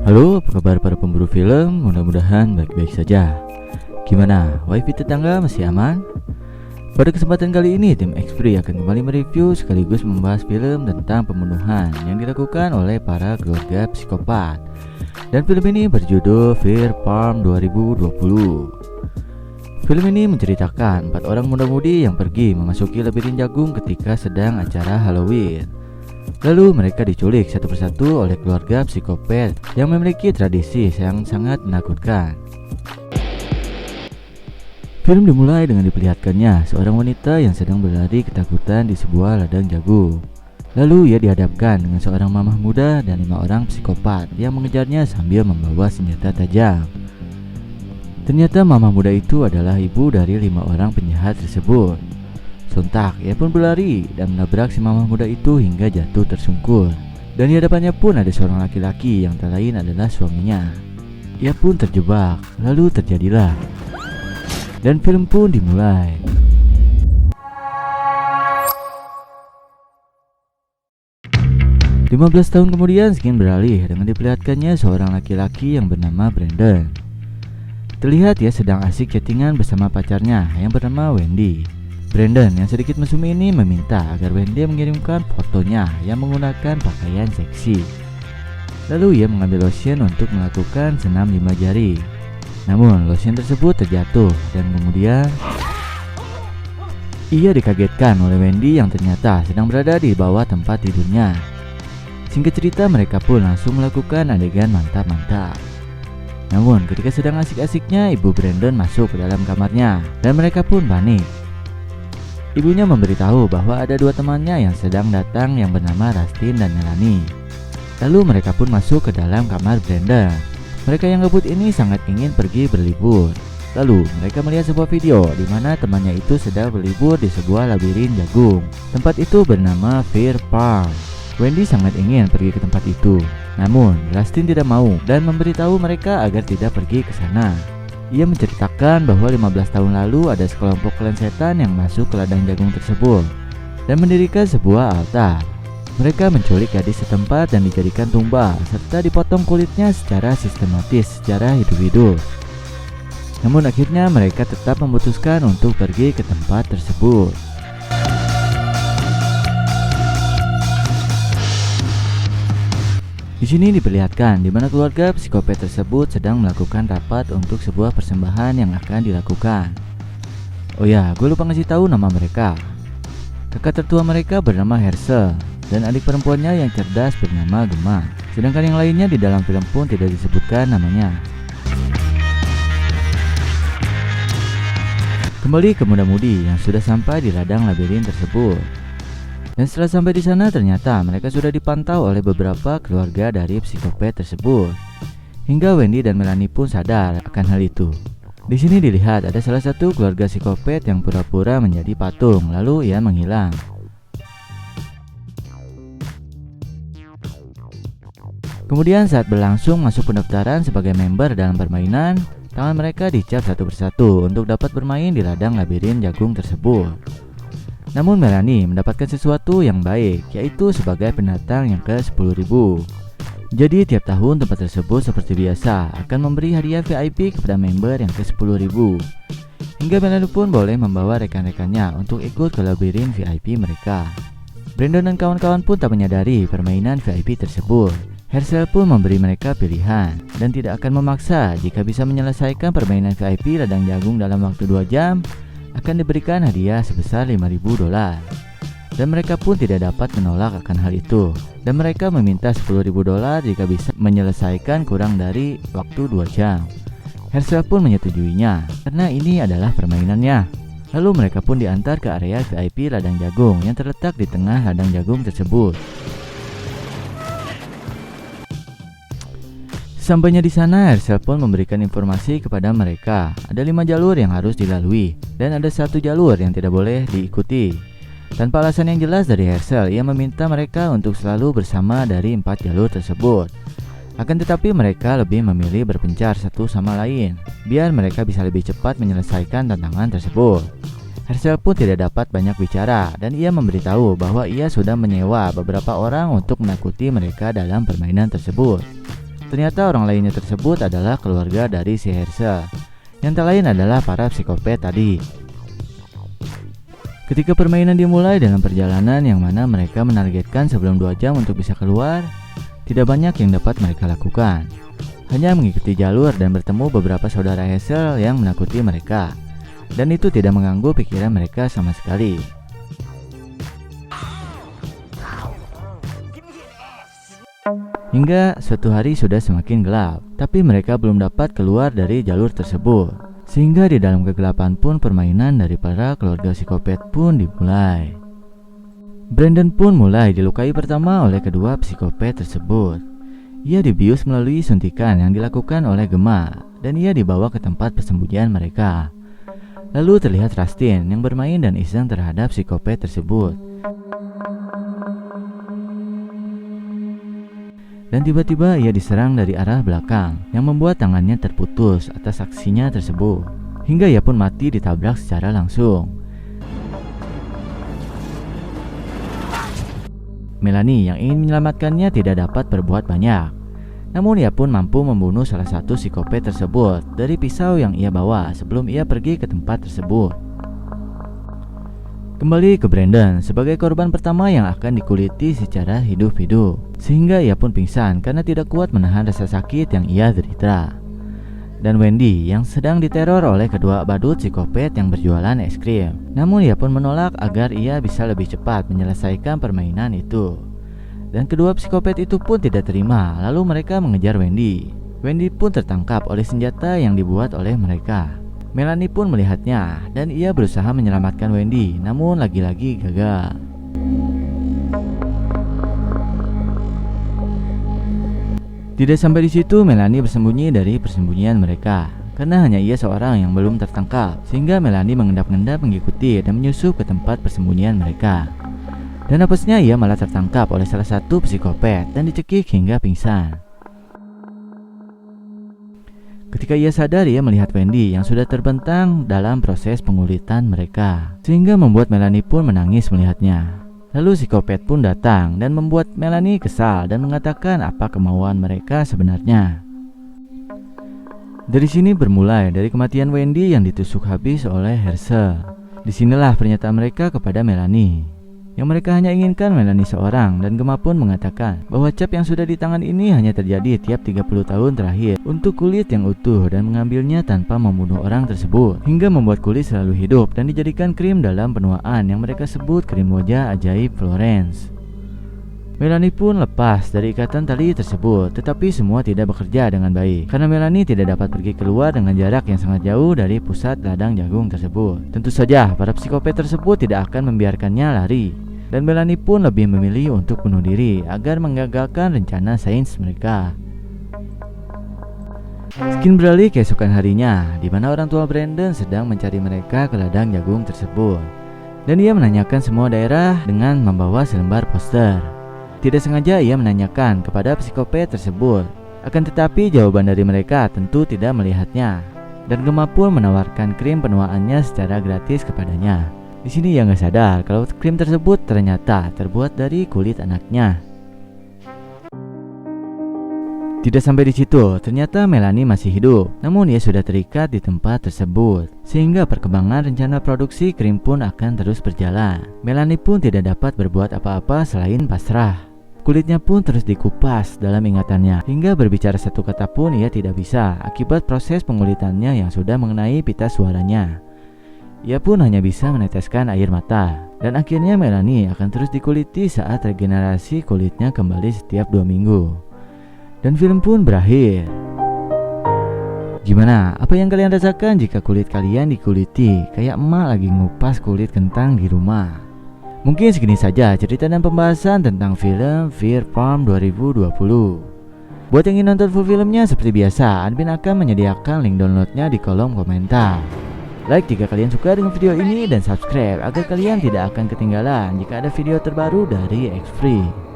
Halo, apa kabar para pemburu film? Mudah-mudahan baik-baik saja. Gimana, wifi tetangga masih aman? Pada kesempatan kali ini, tim Xpri akan kembali mereview sekaligus membahas film tentang pembunuhan yang dilakukan oleh para keluarga psikopat. Dan film ini berjudul Fear Farm 2020. Film ini menceritakan 4 orang muda-mudi yang pergi memasuki labirin jagung ketika sedang acara Halloween. Lalu mereka diculik satu persatu oleh keluarga psikopat yang memiliki tradisi yang sangat menakutkan. Film dimulai dengan diperlihatkannya seorang wanita yang sedang berlari ketakutan di sebuah ladang jagung. Lalu ia dihadapkan dengan seorang mamah muda dan 5 orang psikopat yang mengejarnya sambil membawa senjata tajam. Ternyata mamah muda itu adalah ibu dari 5 orang penjahat tersebut. Sontak ia pun berlari dan menabrak si mamah muda itu hingga jatuh tersungkur. Dan di hadapannya pun ada seorang laki-laki yang tak lain adalah suaminya. Ia pun terjebak, lalu terjadilah. Dan film pun dimulai. Lima 15 tahun kemudian skin beralih dengan diperlihatkannya seorang laki-laki yang bernama Brandon. Terlihat ia sedang asik chattingan bersama pacarnya yang bernama Wendy. Brandon yang sedikit mesum ini meminta agar Wendy mengirimkan fotonya yang menggunakan pakaian seksi. Lalu ia mengambil lotion untuk melakukan senam 5 jari. Namun lotion tersebut terjatuh dan kemudian ia dikagetkan oleh Wendy yang ternyata sedang berada di bawah tempat tidurnya. Singkat cerita mereka pun langsung melakukan adegan mantap-mantap. Namun ketika sedang asik-asiknya ibu Brandon masuk ke dalam kamarnya dan mereka pun panik. Ibunya memberitahu bahwa ada 2 temannya yang sedang datang yang bernama Rustin dan Melanie. Lalu mereka pun masuk ke dalam kamar Brandon. Mereka yang gabut ini sangat ingin pergi berlibur. Lalu mereka melihat sebuah video di mana temannya itu sedang berlibur di sebuah labirin jagung. Tempat itu bernama Fear Farm. Wendy sangat ingin pergi ke tempat itu. Namun Rustin tidak mau dan memberitahu mereka agar tidak pergi ke sana. Ia menceritakan bahwa 15 tahun lalu ada sekelompok klan setan yang masuk ke ladang jagung tersebut dan mendirikan sebuah altar. Mereka menculik gadis setempat dan dijadikan tumbal serta dipotong kulitnya secara sistematis secara hidup-hidup. Namun akhirnya mereka tetap memutuskan untuk pergi ke tempat tersebut. Di sini diperlihatkan di mana keluarga psikopat tersebut sedang melakukan rapat untuk sebuah persembahan yang akan dilakukan. Oh ya, gue lupa ngasih tahu nama mereka. Kakak tertua mereka bernama Herschel dan adik perempuannya yang cerdas bernama Gemma. Sedangkan yang lainnya di dalam film pun tidak disebutkan namanya. Kembali ke muda-mudi yang sudah sampai di ladang labirin tersebut. Dan setelah sampai di sana ternyata mereka sudah dipantau oleh beberapa keluarga dari psikopat tersebut. Hingga Wendy dan Melanie pun sadar akan hal itu. Di sini dilihat ada salah satu keluarga psikopat yang pura-pura menjadi patung lalu ia menghilang. Kemudian saat berlangsung masuk pendaftaran sebagai member dalam permainan, tangan mereka dicap satu persatu untuk dapat bermain di ladang labirin jagung tersebut. Namun Melanie mendapatkan sesuatu yang baik, yaitu sebagai pendatang yang ke-10.000. Jadi tiap tahun tempat tersebut seperti biasa akan memberi hadiah VIP kepada member yang ke-10.000. Hingga Melanie pun boleh membawa rekan-rekannya untuk ikut ke labirin VIP mereka. Brandon dan kawan-kawan pun tak menyadari permainan VIP tersebut. Herschel pun memberi mereka pilihan dan tidak akan memaksa. Jika bisa menyelesaikan permainan VIP ladang jagung dalam waktu 2 jam, akan diberikan hadiah sebesar $5.000. Dan mereka pun tidak dapat menolak akan hal itu. Dan mereka meminta $10.000 jika bisa menyelesaikan kurang dari waktu 2 jam. Herschel pun menyetujuinya karena ini adalah permainannya. Lalu mereka pun diantar ke area VIP ladang jagung yang terletak di tengah ladang jagung tersebut. Sampainya di sana, Herschel pun memberikan informasi kepada mereka. Ada 5 jalur yang harus dilalui dan ada 1 jalur yang tidak boleh diikuti. Tanpa alasan yang jelas dari Herschel, ia meminta mereka untuk selalu bersama dari 4 jalur tersebut. Akan tetapi mereka lebih memilih berpencar satu sama lain, biar mereka bisa lebih cepat menyelesaikan tantangan tersebut. Herschel pun tidak dapat banyak bicara dan ia memberitahu bahwa ia sudah menyewa beberapa orang untuk menakuti mereka dalam permainan tersebut. Ternyata orang lainnya tersebut adalah keluarga dari si Herschel, yang tak lain adalah para psikopat tadi. Ketika permainan dimulai dalam perjalanan yang mana mereka menargetkan sebelum 2 jam untuk bisa keluar, tidak banyak yang dapat mereka lakukan. Hanya mengikuti jalur dan bertemu beberapa saudara Herschel yang menakuti mereka. Dan itu tidak mengganggu pikiran mereka sama sekali. Hingga suatu hari sudah semakin gelap, tapi mereka belum dapat keluar dari jalur tersebut. Sehingga di dalam kegelapan pun permainan dari para keluarga psikopat pun dimulai. Brandon pun mulai dilukai pertama oleh kedua psikopat tersebut. Ia dibius melalui suntikan yang dilakukan oleh Gemma, dan ia dibawa ke tempat persembunyian mereka. Lalu terlihat Rustin yang bermain dan iseng terhadap psikopat tersebut. Dan tiba-tiba ia diserang dari arah belakang yang membuat tangannya terputus atas aksinya tersebut. Hingga ia pun mati ditabrak secara langsung. Melanie yang ingin menyelamatkannya tidak dapat berbuat banyak. Namun ia pun mampu membunuh salah satu psikopat tersebut dari pisau yang ia bawa sebelum ia pergi ke tempat tersebut. Kembali ke Brandon sebagai korban pertama yang akan dikuliti secara hidup-hidup, sehingga ia pun pingsan karena tidak kuat menahan rasa sakit yang ia derita. Dan Wendy yang sedang diteror oleh kedua badut psikopat yang berjualan es krim. Namun ia pun menolak agar ia bisa lebih cepat menyelesaikan permainan itu. Dan kedua psikopat itu pun tidak terima, lalu mereka mengejar Wendy. Wendy pun tertangkap oleh senjata yang dibuat oleh mereka. Melanie pun melihatnya dan ia berusaha menyelamatkan Wendy, namun lagi-lagi gagal. Tidak sampai di situ, Melanie bersembunyi dari persembunyian mereka karena hanya ia seorang yang belum tertangkap, sehingga Melanie mengendap-endap mengikuti dan menyusup ke tempat persembunyian mereka. Dan apesnya ia malah tertangkap oleh salah satu psikopat dan dicekik hingga pingsan. Ketika ia sadar, ia melihat Wendy yang sudah terbentang dalam proses pengulitan mereka, sehingga membuat Melanie pun menangis melihatnya. Lalu psikopat pun datang dan membuat Melanie kesal dan mengatakan apa kemauan mereka sebenarnya. Dari sini bermulai dari kematian Wendy yang ditusuk habis oleh Herschel. Disinilah pernyataan mereka kepada Melanie. Yang mereka hanya inginkan Melanie seorang, dan Gemma pun mengatakan bahwa cap yang sudah di tangan ini hanya terjadi tiap 30 tahun terakhir untuk kulit yang utuh dan mengambilnya tanpa membunuh orang tersebut, hingga membuat kulit selalu hidup dan dijadikan krim dalam penuaan yang mereka sebut krim wajah ajaib Florence. Melanie pun lepas dari ikatan tali tersebut, tetapi semua tidak bekerja dengan baik karena Melanie tidak dapat pergi keluar dengan jarak yang sangat jauh dari pusat ladang jagung tersebut. Tentu saja para psikopat tersebut tidak akan membiarkannya lari, dan Melanie pun lebih memilih untuk bunuh diri agar menggagalkan rencana sains mereka. Skin beralih keesokan harinya, di mana orang tua Brandon sedang mencari mereka ke ladang jagung tersebut, dan ia menanyakan semua daerah dengan membawa selembar poster. Tidak sengaja ia menanyakan kepada psikopat tersebut, akan tetapi jawaban dari mereka tentu tidak melihatnya, dan Gemma pun menawarkan krim penuaannya secara gratis kepadanya. Di sini ia nggak sadar kalau krim tersebut ternyata terbuat dari kulit anaknya. Tidak sampai di situ, ternyata Melanie masih hidup, namun ia sudah terikat di tempat tersebut, sehingga perkembangan rencana produksi krim pun akan terus berjalan. Melanie pun tidak dapat berbuat apa-apa selain pasrah. Kulitnya pun terus dikupas dalam ingatannya, hingga berbicara satu kata pun ia tidak bisa akibat proses pengulitannya yang sudah mengenai pita suaranya. Ia pun hanya bisa meneteskan air mata, dan akhirnya Melanie akan terus dikuliti saat regenerasi kulitnya kembali setiap 2 minggu. Dan film pun berakhir. Gimana? Apa yang kalian rasakan jika kulit kalian dikuliti kayak emak lagi ngupas kulit kentang di rumah? Mungkin segini saja cerita dan pembahasan tentang film Fear Farm 2020. Buat yang ingin nonton full filmnya seperti biasa, admin akan menyediakan link downloadnya di kolom komentar. Like jika kalian suka dengan video ini dan subscribe agar kalian tidak akan ketinggalan jika ada video terbaru dari X-Free.